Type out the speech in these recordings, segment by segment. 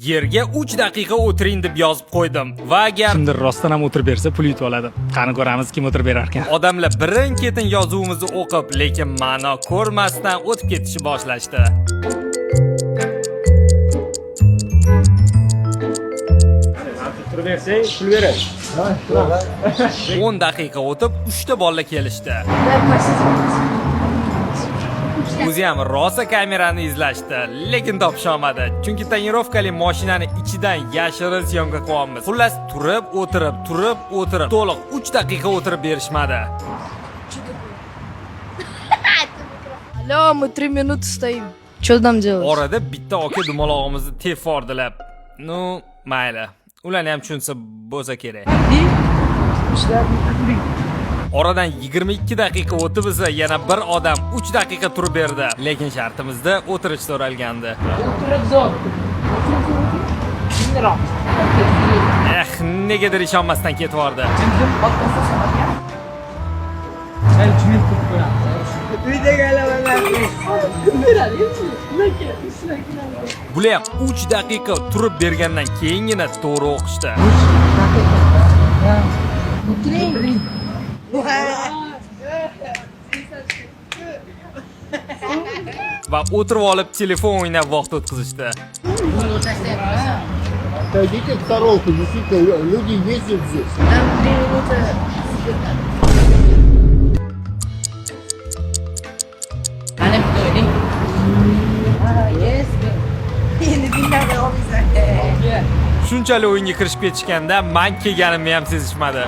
Yerga 3 daqiqa o'tiring deb yozib qo'ydim va agar kimdir rostdan ham o'tirib bersa, pul yutib oladi. Qani ko'ramiz kim o'tirib berar ekan. odamlar birin-ketin yozuvimizni o'qib, lekin ma'no ko'rmasdan o'tib ketishni boshlashdi. O'tirib bersang, pul beradi. 10 daqiqa o'tib 3 ta bola kelishdi. O'zi ham rosa kamerani izlashdi, lekin topisholmadi. Chunki tonirovkali mashinani ichidan yashirin syomka qilyapmiz. Xullas, turib, o'tirib, to'liq 3 daqiqa o'tirib berishmadi. Алло, мы 3 минуты стоим. Что нам делать? Orada bitta aka dumalog'imizni tefordilar. Nu, mayli. Ularni ham tushunsa bo'lsa kerak. Oradan 22 daqiqa o'tib esa yana bir odam 3 daqiqa turib berdi. Lekin shartimizda o'tirish so'ralgandi. Negadir ishonmasdan ketib yubordi. Bular ham 3 daqiqa turib bergandan keyingina to'g'ri o'qishdi. Va o'tirib olib telefon o'ynab vaqt o'tkazishdi. Отойдите в сторонку, действительно, люди ездят здесь. Shunchalik o'yinga kirishib ketishganda men kelganimni ham sezishmadi.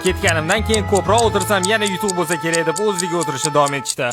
Ketganimdan keyin ko'proq o'tirsam yana yutuq bo'lsa kerak deb o'zligi o'tirishda davom etishdi.